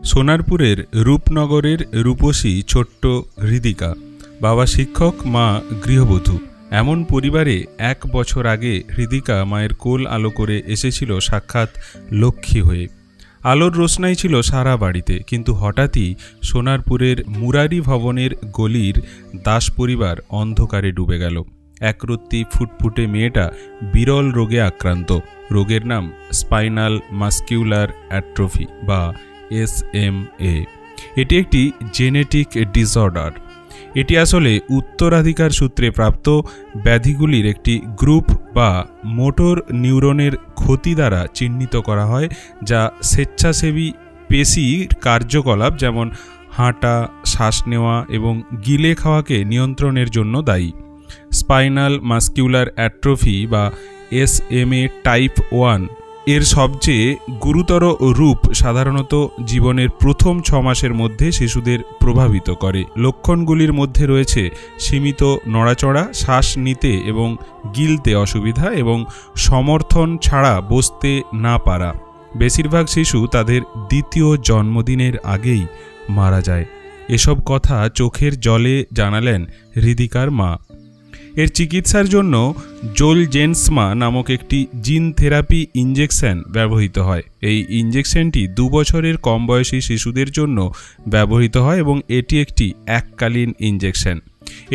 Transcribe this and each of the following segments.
সোনারপুরের রূপনগরের রূপসী ছোট্ট হৃদিকা, বাবা শিক্ষক, মা গৃহবধূ। এমন পরিবারে 1 বছর আগে হৃদিকা মায়ের কোল আলো করে এসেছিল সাক্ষাৎ লক্ষ্মী হয়ে। আলোর রোশনাই ছিল সারা বাড়িতে, কিন্তু হঠাৎই সোনারপুরের মুরারি ভবনের গলির দাস পরিবার অন্ধকারে ডুবে গেল। একরত্তি ফুটফুটে মেয়েটা বিরল রোগে আক্রান্ত। রোগের নাম স্পাইনাল মাস্কিউলার অ্যাট্রোফি বা SMA। এটি একটি জেনেটিক ডিসঅর্ডার। এটি আসলে উত্তরাধিকার সূত্রে প্রাপ্ত ব্যাধিগুলির একটি গ্রুপ বা মোটর নিউরনের ক্ষতি দ্বারা চিহ্নিত করা হয়, যা স্বেচ্ছাসেবী পেশির কার্যকলাপ যেমন হাঁটা, শ্বাস নেওয়া এবং গিলে খাওয়াকে নিয়ন্ত্রণের জন্য দায়ী। স্পাইনাল মাস্কিউলার অ্যাট্রোফি বা SMA টাইপ 1 এর সবচেয়ে গুরুতর রূপ সাধারণত জীবনের প্রথম 6 মাসের মধ্যে শিশুদের প্রভাবিত করে। লক্ষণগুলির মধ্যে রয়েছে সীমিত নড়াচড়া, শ্বাস নিতে এবং গিলতে অসুবিধা এবং সমর্থন ছাড়া বসতে না পারা। বেশিরভাগ শিশু তাদের দ্বিতীয় জন্মদিনের আগেই মারা যায়। এসব কথা চোখের জলে জানালেন হৃদিকার মা। এর চিকিৎসার জন্য জোলজেনসমা নামক একটি জিন থেরাপি ইঞ্জেকশন ব্যবহৃত হয়। এই ইঞ্জেকশনটি 2 বছরের কম বয়সী শিশুদের জন্য ব্যবহৃত হয় এবং এটি একটি এককালীন ইঞ্জেকশন।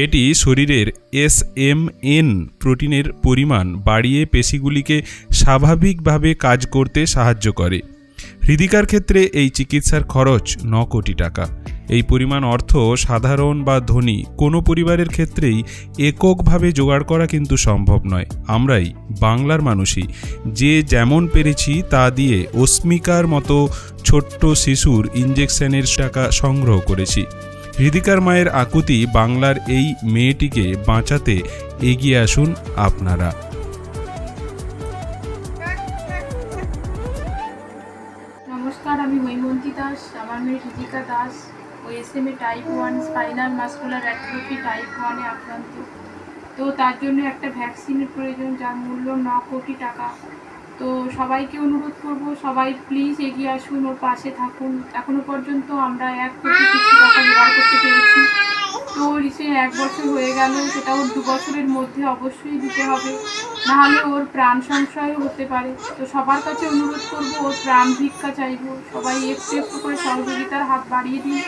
এটি শরীরের SMN প্রোটিনের পরিমাণ বাড়িয়ে পেশিগুলিকে স্বাভাবিকভাবে কাজ করতে সাহায্য করে। হৃদিকার ক্ষেত্রে এই চিকিৎসার খরচ 9 কোটি টাকা। এই পরিমাণ অর্থ সাধারণ বা ধনী কোনো পরিবারের ক্ষেত্রেই এককভাবে জোগাড় করা কিন্তু সম্ভব নয়। আমরাই বাংলার মানুষই যে যেমন পেরেছি তা দিয়ে অস্মিকার মতো ছোট্ট শিশুর ইঞ্জেকশনের টাকা সংগ্রহ করেছি। হৃদিকার মায়ের আকুতি, বাংলার এই মেয়েটিকে বাঁচাতে এগিয়ে আসুন আপনারা। নমস্কার, আমি হৈমন্তী দাস। আমার মেয়ে হৃদিকা দাস ও SMA type 1 spinal muscular atrophy type 1-এ আক্রান্ত। তো তার জন্য একটা ভ্যাকসিনের প্রয়োজন, যার মূল্য 9 কোটি টাকা। তো সবাইকে অনুরোধ করব, সবাই প্লিজ এগিয়ে আসুন, ওর পাশে থাকুন। এখনো পর্যন্ত আমরা 1 কোটি কিছু টাকা জোগাড় করতে পেরেছি। তো রিসেন্ট 1 বছর হয়ে গেল, সেটা ওর 2 বছরের মধ্যে অবশ্যই দিতে হবে, নাহলে ওর প্রাণ সংশয়ও হতে পারে। তো সবার কাছে অনুরোধ করব, ওর প্রাণ ভিক্ষা চাইব। সবাই একটু একটু করে সহযোগিতার হাত বাড়িয়ে দিন,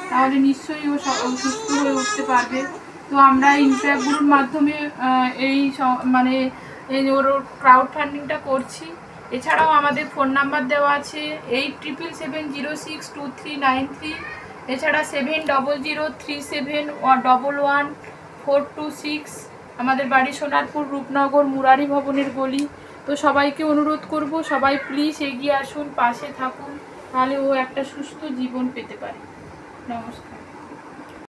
তাহলে নিশ্চয়ই ও সুস্থ হয়ে উঠতে পারবে। তো আমরা ইনফ্যাক্টগুলোর মাধ্যমে এই ওর ক্রাউড ফান্ডিংটা করছি। এছাড়াও আমাদের ফোন নাম্বার দেওয়া আছে 8777062393। এছাড়া 7003711426। আমাদের বাড়ি সোনারপুর রূপনগর মুরারি ভবনের গলি। তো সবাইকে অনুরোধ করব, সবাই প্লিজ এগিয়ে আসুন, পাশে থাকুন, তাহলে ও একটা সুস্থ জীবন পেতে পারে। নমস্কার।